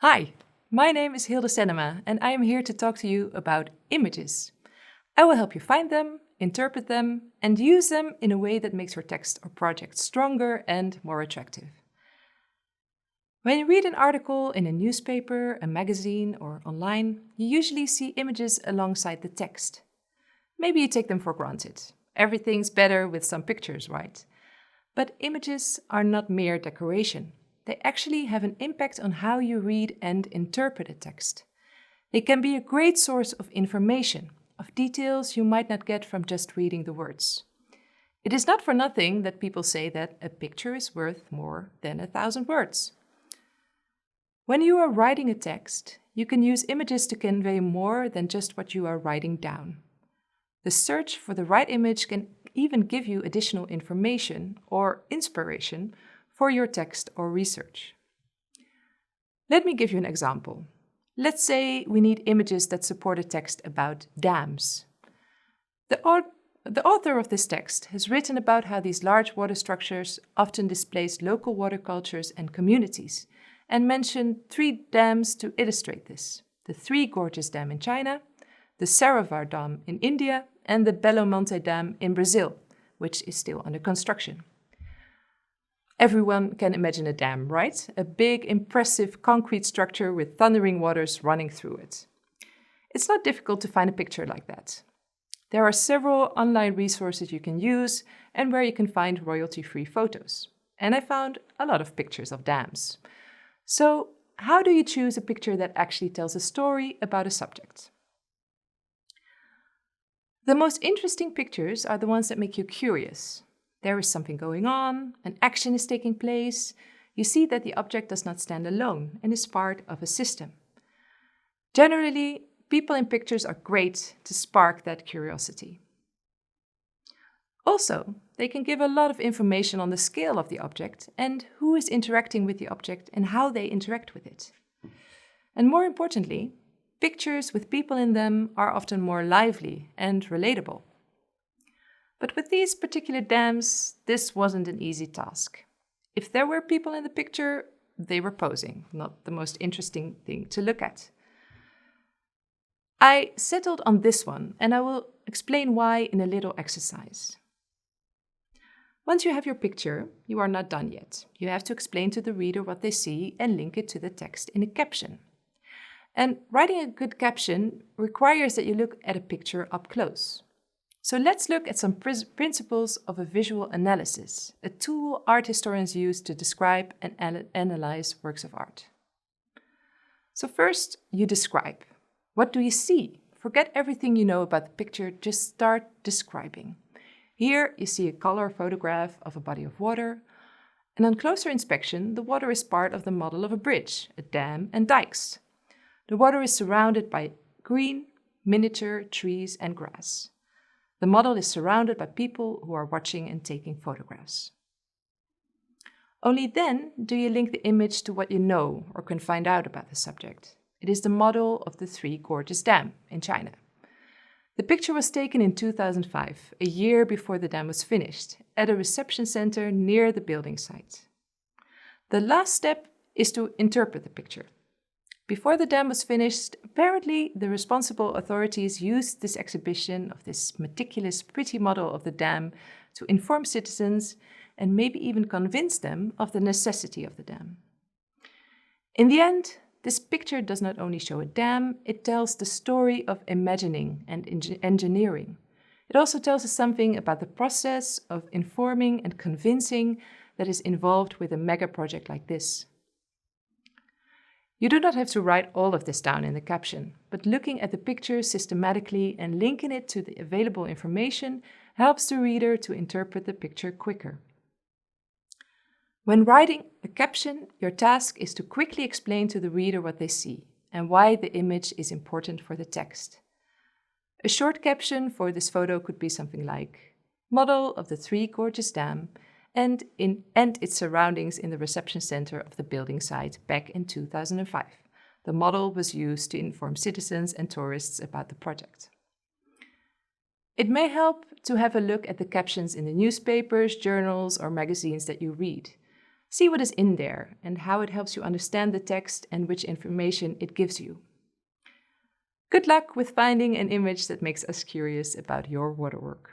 Hi, my name is Hilde Sennema and I am here to talk to you about images. I will help you find them, interpret them, and use them in a way that makes your text or project stronger and more attractive. When you read an article in a newspaper, a magazine, or online, you usually see images alongside the text. Maybe you take them for granted. Everything's better with some pictures, right? But images are not mere decoration. They actually have an impact on how you read and interpret a text. They can be a great source of information, of details you might not get from just reading the words. It is not for nothing that people say that a picture is worth more than 1,000 words. When you are writing a text, you can use images to convey more than just what you are writing down. The search for the right image can even give you additional information or inspiration for your text or research. Let me give you an example. Let's say we need images that support a text about dams. The author of this text has written about how these large water structures often displace local water cultures and communities, and mentioned 3 dams to illustrate this: the Three Gorges Dam in China, the Saravar Dam in India, and the Belo Monte Dam in Brazil, which is still under construction. Everyone can imagine a dam, right? A big, impressive concrete structure with thundering waters running through it. It's not difficult to find a picture like that. There are several online resources you can use and where you can find royalty-free photos. And I found a lot of pictures of dams. So, how do you choose a picture that actually tells a story about a subject? The most interesting pictures are the ones that make you curious. There is something going on, an action is taking place. You see that the object does not stand alone and is part of a system. Generally, people in pictures are great to spark that curiosity. Also, they can give a lot of information on the scale of the object and who is interacting with the object and how they interact with it. And more importantly, pictures with people in them are often more lively and relatable. But with these particular dams, this wasn't an easy task. If there were people in the picture, they were posing, not the most interesting thing to look at. I settled on this one, and I will explain why in a little exercise. Once you have your picture, you are not done yet. You have to explain to the reader what they see and link it to the text in a caption. And writing a good caption requires that you look at a picture up close. So let's look at some principles of a visual analysis, a tool art historians use to describe and analyze works of art. So first, you describe. What do you see? Forget everything you know about the picture, just start describing. Here you see a color photograph of a body of water, and on closer inspection, the water is part of the model of a bridge, a dam, and dikes. The water is surrounded by green, miniature trees and grass. The model is surrounded by people who are watching and taking photographs. Only then do you link the image to what you know or can find out about the subject. It is the model of the Three Gorges Dam in China. The picture was taken in 2005, a year before the dam was finished, at a reception center near the building site. The last step is to interpret the picture. Before the dam was finished, apparently the responsible authorities used this exhibition of this meticulous, pretty model of the dam to inform citizens and maybe even convince them of the necessity of the dam. In the end, this picture does not only show a dam, it tells the story of imagining and engineering. It also tells us something about the process of informing and convincing that is involved with a mega project like this. You do not have to write all of this down in the caption, but looking at the picture systematically and linking it to the available information helps the reader to interpret the picture quicker. When writing a caption, your task is to quickly explain to the reader what they see and why the image is important for the text. A short caption for this photo could be something like "Model of the Three Gorges Dam" and its surroundings in the reception center of the building site back in 2005. The model was used to inform citizens and tourists about the project. It may help to have a look at the captions in the newspapers, journals, or magazines that you read. See what is in there and how it helps you understand the text and which information it gives you. Good luck with finding an image that makes us curious about your waterwork.